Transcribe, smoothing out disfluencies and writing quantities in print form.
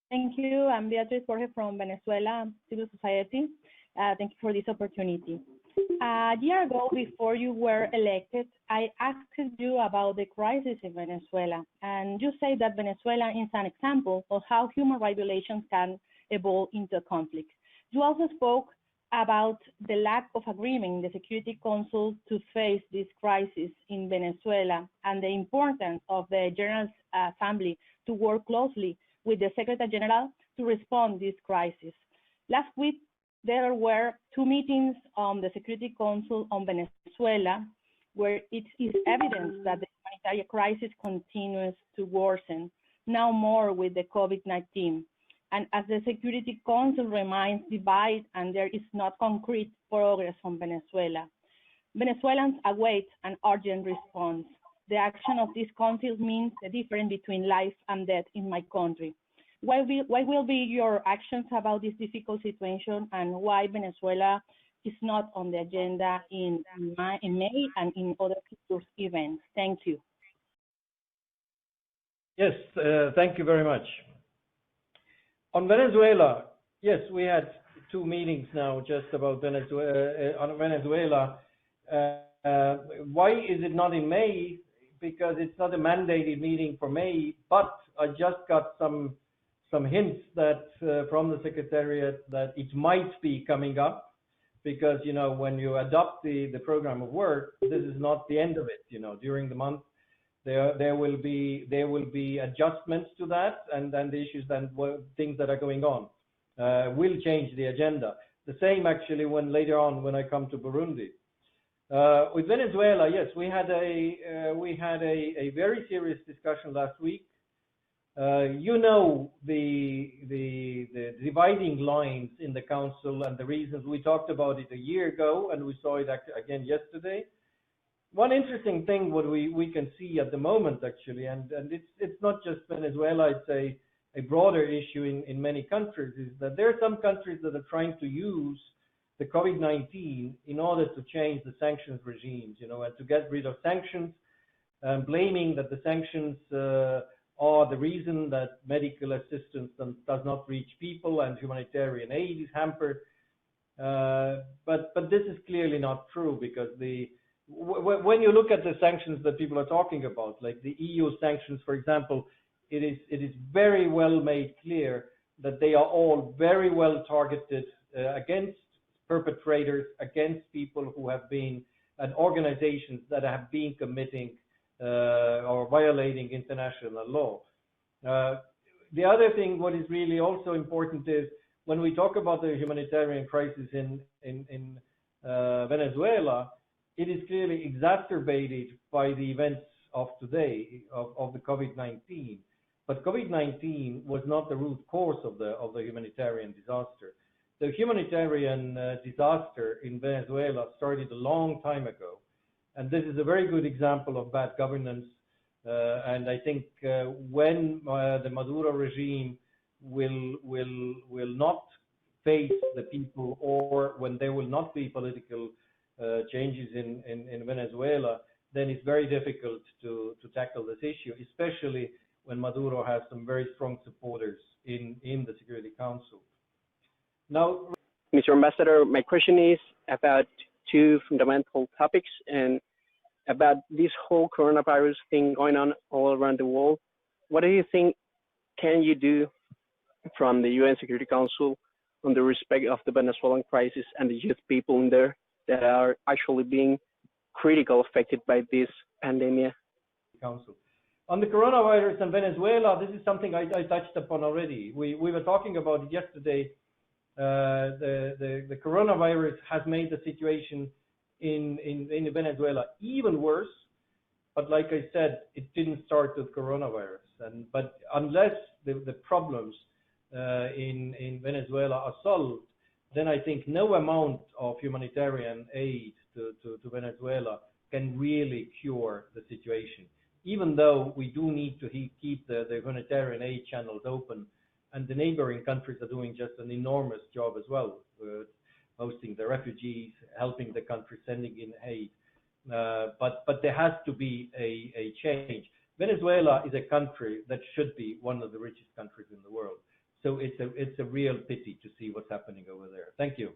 Thank you. I'm Beatriz Borges from Venezuela Civil Society. Thank you for this opportunity. A year ago, before you were elected, I asked you about the crisis in Venezuela, and you say that Venezuela is an example of how human rights violations can evolve into a conflict. You also spoke about the lack of agreement in the Security Council to face this crisis in Venezuela and the importance of the General Assembly to work closely with the Secretary General to respond to this crisis. Last week, there were two meetings on the Security Council on Venezuela, where it is evident that the humanitarian crisis continues to worsen, now more with the COVID-19. And as the Security Council remains divided and there is not concrete progress from Venezuela, Venezuelans await an urgent response. The action of this council means the difference between life and death in my country. What will be your actions about this difficult situation, and why Venezuela is not on the agenda in May and in other future events? Thank you. Yes, thank you very much. On Venezuela, yes, we had two meetings now just about Venezuela. On Venezuela, why is it not in May? Because it's not a mandated meeting for May, but I just got some hints that from the Secretariat that it might be coming up, because when you adopt the program of work, this is not the end of it. During the month there will be adjustments to that, and then the issues, things that are going on will change the agenda. The same actually later on when I come to Burundi. With Venezuela, yes, we had a very serious discussion last week. The dividing lines in the council and the reasons. We talked about it a year ago, and we saw it again yesterday. One interesting thing what we can see at the moment actually, and it's not just Venezuela, it's a broader issue in many countries, is that there are some countries that are trying to use the COVID-19 in order to change the sanctions regimes, and to get rid of sanctions, blaming that the sanctions are the reason that medical assistance does not reach people and humanitarian aid is hampered. But this is clearly not true, because when you look at the sanctions that people are talking about, like the EU sanctions, for example, it is very well made clear that they are all very well targeted against perpetrators, against people who have been, and organizations that have been committing or violating international law. The other thing, what is really also important, is when we talk about the humanitarian crisis in Venezuela, it is clearly exacerbated by the events of today, of the COVID-19. But COVID-19 was not the root cause of the humanitarian disaster. The humanitarian disaster in Venezuela started a long time ago, and this is a very good example of bad governance. And I think when the Maduro regime will not face the people, or when there will not be political changes in Venezuela, then it's very difficult to tackle this issue, especially when Maduro has some very strong supporters in the Security Council. Now, Mr. Ambassador, my question is about two fundamental topics, and about this whole coronavirus thing going on all around the world. What do you think can you do from the UN Security Council on the respect of the Venezuelan crisis and the youth people in there that are actually being critical affected by this pandemia? Council. On the coronavirus and Venezuela, this is something I touched upon already. We were talking about it yesterday. The coronavirus has made the situation in Venezuela even worse, but like I said, it didn't start with coronavirus. But unless the problems in Venezuela are solved, then I think no amount of humanitarian aid to Venezuela can really cure the situation. Even though we do need to keep the humanitarian aid channels open, and the neighboring countries are doing just an enormous job as well, hosting the refugees, helping the country, sending in aid. But there has to be a change. Venezuela is a country that should be one of the richest countries in the world. So it's a real pity to see what's happening over there. Thank you.